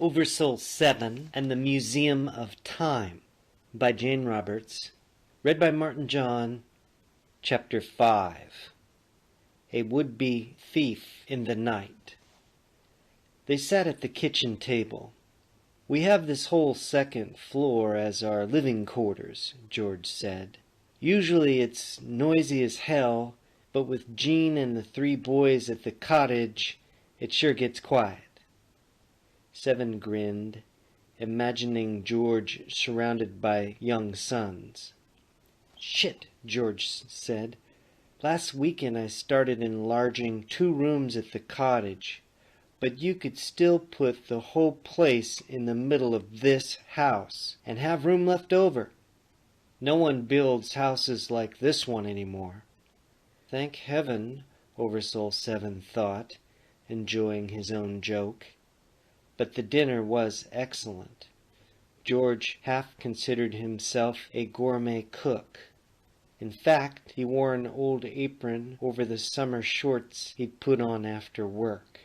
OverSoul 7 and the Museum of Time by Jane Roberts. Read by Martin John. Chapter 5. A Would-Be Thief in the Night. They sat at the kitchen table. "We have this whole second floor as our living quarters," George said. "Usually it's noisy as hell, but with Jean and the 3 boys at the cottage, it sure gets quiet." Seven grinned, imagining George surrounded by young sons. "Shit," George said. "Last weekend I started enlarging 2 rooms at the cottage, but you could still put the whole place in the middle of this house and have room left over. No one builds houses like this one anymore." Thank heaven, OverSoul 7 thought, enjoying his own joke. But the dinner was excellent. George half considered himself a gourmet cook. In fact, he wore an old apron over the summer shorts he'd put on after work.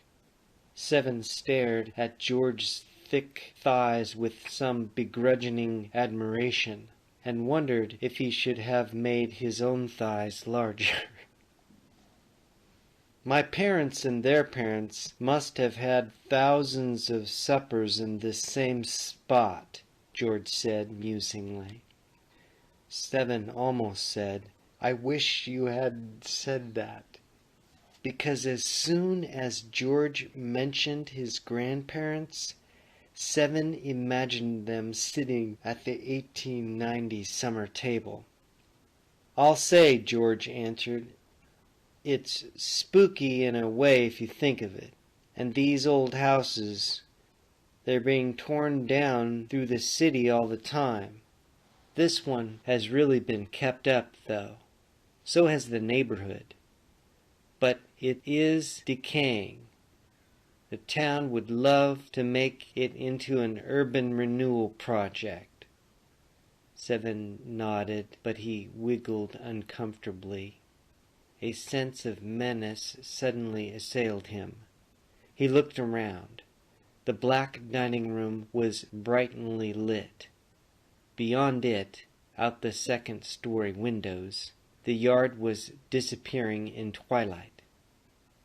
Seven stared at George's thick thighs with some begrudging admiration, and wondered if he should have made his own thighs larger. "My parents and their parents must have had thousands of suppers in this same spot," George said musingly. Seven almost said, "I wish you had said that," because as soon as George mentioned his grandparents, Seven imagined them sitting at the 1890 summer table. "I'll say," George answered, "it's spooky in a way if you think of it. And these old houses, they're being torn down through the city all the time. This one has really been kept up, though. So has the neighborhood. But it is decaying. The town would love to make it into an urban renewal project." Seven nodded, but he wiggled uncomfortably. A sense of menace suddenly assailed him. He looked around. The black dining room was brightly lit. Beyond it, out the second-story windows, the yard was disappearing in twilight.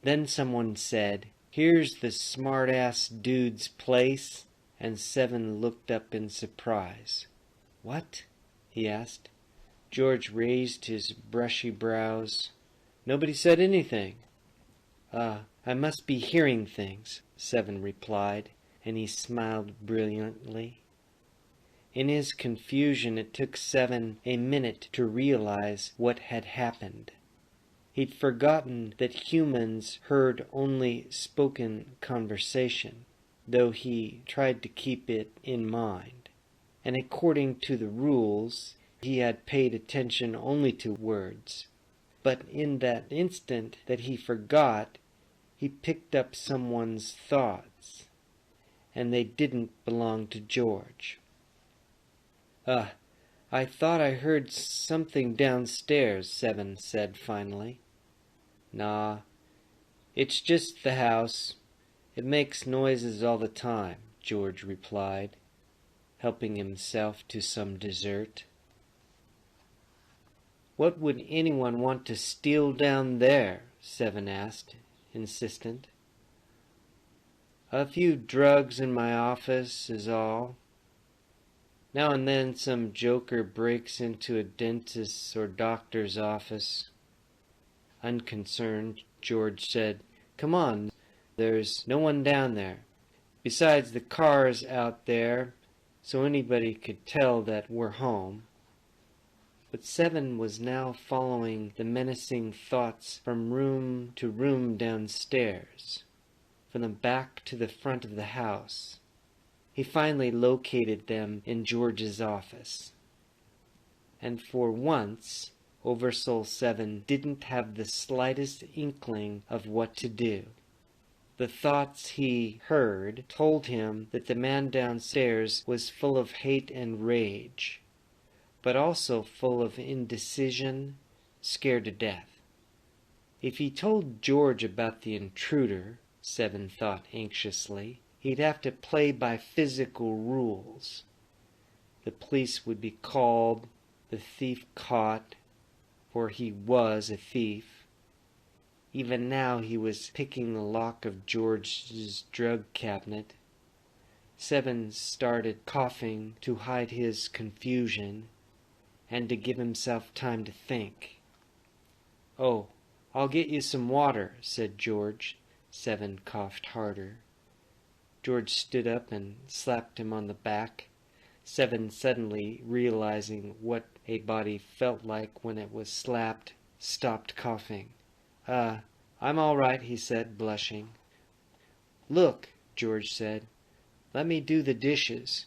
Then someone said, "Here's the smart-ass dude's place," and Seven looked up in surprise. "What?" he asked. George raised his brushy brows. "Nobody said anything." I must be hearing things," Seven replied, and he smiled brilliantly. In his confusion, it took Seven a minute to realize what had happened. He'd forgotten that humans heard only spoken conversation, though he tried to keep it in mind. And according to the rules, he had paid attention only to words. But in that instant that he forgot, he picked up someone's thoughts, and they didn't belong to George. I thought I heard something downstairs," Seven said finally. "Nah, it's just the house. It makes noises all the time," George replied, helping himself to some dessert. "What would anyone want to steal down there?" Seven asked, insistent. "A few drugs in my office is all. Now and then some joker breaks into a dentist's or doctor's office." Unconcerned, George said, "Come on, there's no one down there. Besides, the car's out there, so anybody could tell that we're home." But Seven was now following the menacing thoughts from room to room downstairs, from the back to the front of the house. He finally located them in George's office. And for once, OverSoul 7 didn't have the slightest inkling of what to do. The thoughts he heard told him that the man downstairs was full of hate and rage, but also full of indecision, scared to death. If he told George about the intruder, Seven thought anxiously, He'd have to play by physical rules. The police would be called, the thief caught, for he was a thief. Even now he was picking the lock of George's drug cabinet. Seven started coughing to hide his confusion and to give himself time to think. "Oh, I'll get you some water," said George. Seven coughed harder. George stood up and slapped him on the back. Seven, suddenly realizing what a body felt like when it was slapped, stopped coughing. I'm all right," he said, blushing. "Look," George said, "let me do the dishes.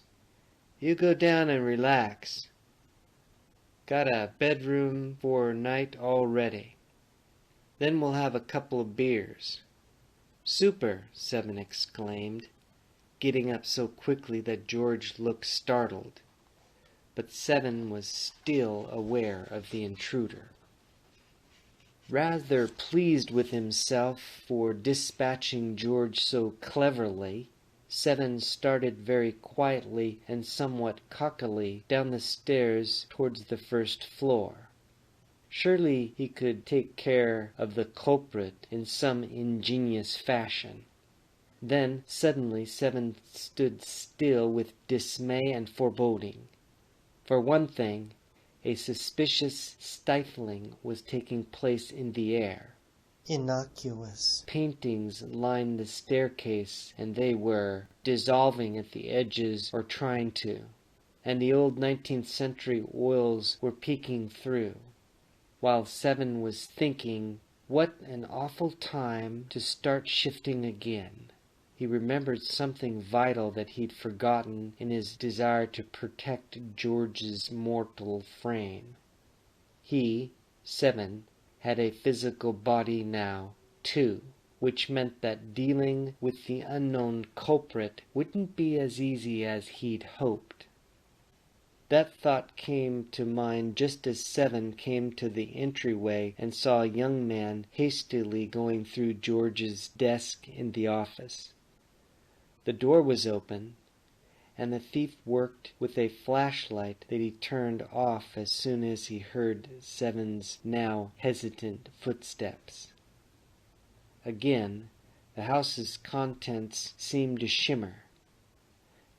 You go down and relax. Got a bedroom for night all ready. Then we'll have a couple of beers." "Super," Seven exclaimed, getting up so quickly that George looked startled. But Seven was still aware of the intruder. Rather pleased with himself for dispatching George so cleverly, Seven started very quietly and somewhat cockily down the stairs towards the first floor. Surely he could take care of the culprit in some ingenious fashion. Then suddenly Seven stood still with dismay and foreboding. For one thing, a suspicious stifling was taking place in the air. Innocuous paintings lined the staircase, and they were dissolving at the edges or trying to, and the old 19th century oils were peeking through. While Seven was thinking, what an awful time to start shifting again. He remembered something vital that he'd forgotten in his desire to protect George's mortal frame. He, Seven, had a physical body now, too, which meant that dealing with the unknown culprit wouldn't be as easy as he'd hoped. That thought came to mind just as Seven came to the entryway and saw a young man hastily going through George's desk in the office. The door was open, and the thief worked with a flashlight that he turned off as soon as he heard Seven's now hesitant footsteps. Again, the house's contents seemed to shimmer.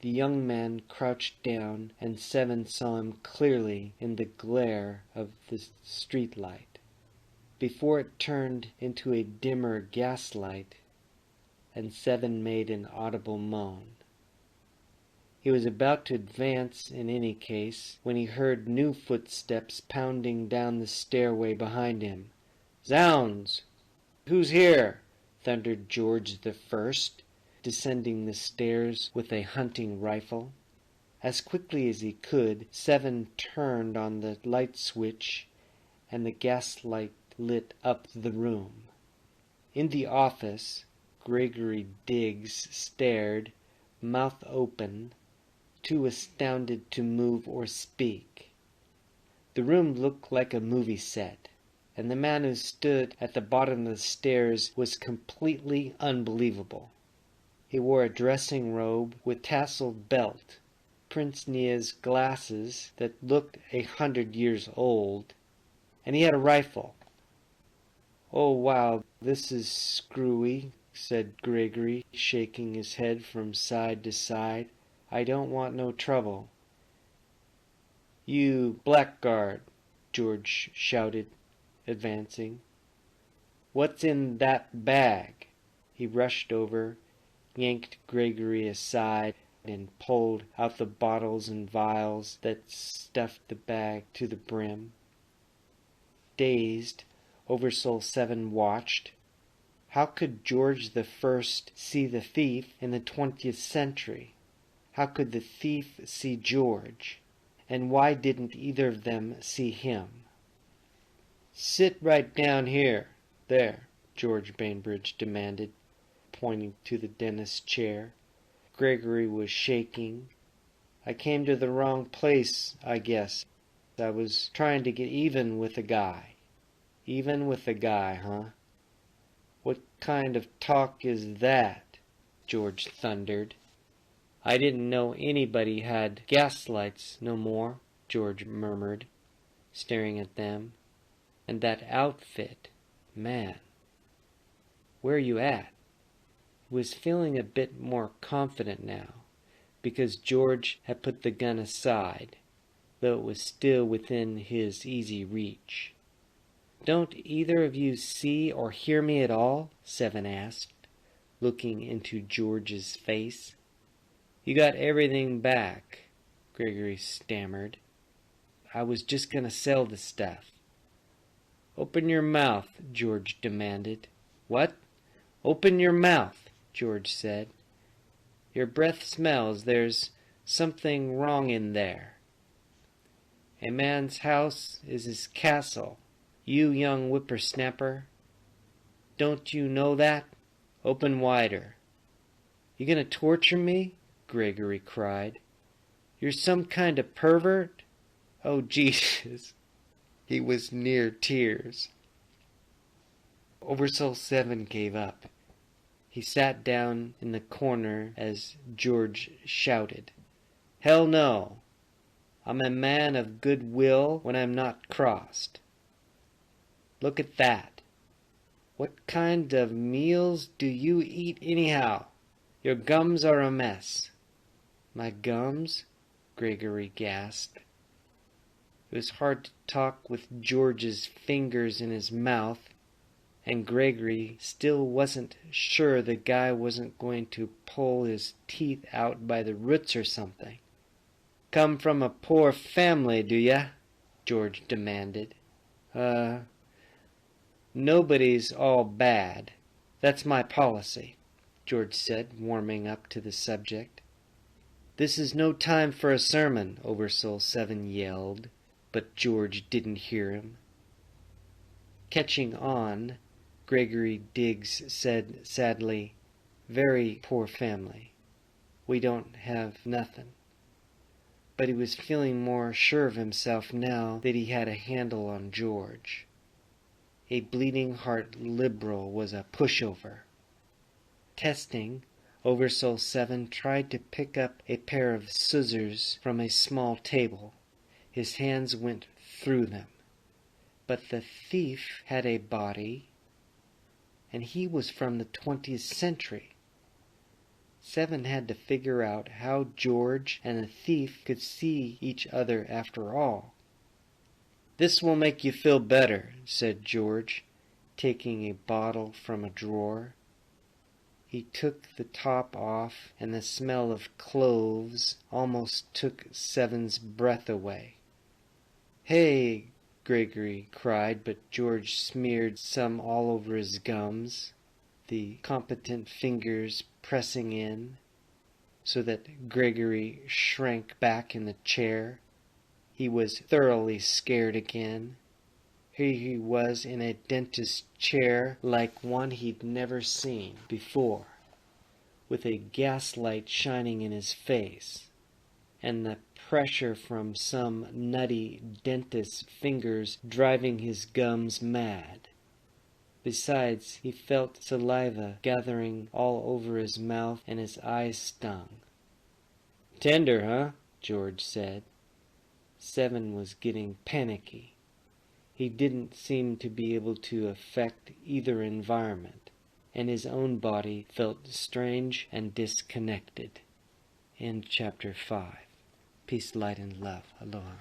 The young man crouched down, and Seven saw him clearly in the glare of the streetlight. Before it turned into a dimmer gaslight, and Seven made an audible moan. He was about to advance in any case when he heard new footsteps pounding down the stairway behind him. "Zounds! Who's here?" thundered George the First, descending the stairs with a hunting rifle. As quickly as he could, Seven turned on the light switch, and the gaslight lit up the room. In the office, Gregory Diggs stared, mouth open, too astounded to move or speak. The room looked like a movie set, and the man who stood at the bottom of the stairs was completely unbelievable. He wore a dressing robe with tasseled belt, pince-nez glasses that looked 100 years old, and he had a rifle. "Oh, wow, this is screwy," said Gregory, shaking his head from side to side. "I don't want no trouble." "You blackguard," George shouted, advancing. "What's in that bag?" He rushed over, yanked Gregory aside, and pulled out the bottles and vials that stuffed the bag to the brim. Dazed, OverSoul 7 watched. How could George the First see the thief in the 20th century? How could the thief see George? And why didn't either of them see him? "Sit right down here. There," George Bainbridge demanded, pointing to the dentist's chair. Gregory was shaking. "I came to the wrong place, I guess. I was trying to get even with the guy." "Even with the guy, huh? What kind of talk is that?" George thundered. I didn't know anybody had gaslights no more, George murmured, staring at them. And that outfit, man. Where you at? He was feeling a bit more confident now, because George had put the gun aside, though it was still within his easy reach. Don't either of you see or hear me at all? Seven asked, looking into George's face. You got everything back, Gregory stammered. I was just gonna sell the stuff. Open your mouth, George demanded. What? Open your mouth, George said. Your breath smells. There's something wrong in there. A man's house is his castle, you young whippersnapper. Don't you know that? Open wider. You gonna torture me? Gregory cried. You're some kind of pervert? Oh, Jesus. He was near tears. OverSoul 7 gave up. He sat down in the corner as George shouted, Hell no! I'm a man of good will when I'm not crossed. Look at that. What kind of meals do you eat anyhow? Your gums are a mess. My gums? Gregory gasped. It was hard to talk with George's fingers in his mouth, and Gregory still wasn't sure the guy wasn't going to pull his teeth out by the roots or something. Come from a poor family, do ya? George demanded. Nobody's all bad. That's my policy, George said, warming up to the subject. This is no time for a sermon, OverSoul 7 yelled, but George didn't hear him. Catching on, Gregory Diggs said sadly, Very poor family. We don't have nothing. But he was feeling more sure of himself now that he had a handle on George. A bleeding heart liberal was a pushover. Testing, OverSoul 7 tried to pick up a pair of scissors from a small table. His hands went through them. But the thief had a body, and he was from the 20th century. 7 had to figure out how George and the thief could see each other after all. This will make you feel better, said George, taking a bottle from a drawer. He took the top off, and the smell of cloves almost took 7's breath away. Hey, Gregory cried, but George smeared some all over his gums, the competent fingers pressing in, so that Gregory shrank back in the chair. He was thoroughly scared again. Here he was in a dentist's chair like one he'd never seen before, with a gaslight shining in his face, and the pressure from some nutty dentist's fingers driving his gums mad. Besides, he felt saliva gathering all over his mouth and his eyes stung. Tender, huh? George said. 7 was getting panicky. He didn't seem to be able to affect either environment, and his own body felt strange and disconnected. End chapter 5. Peace, light, and love. Aloha.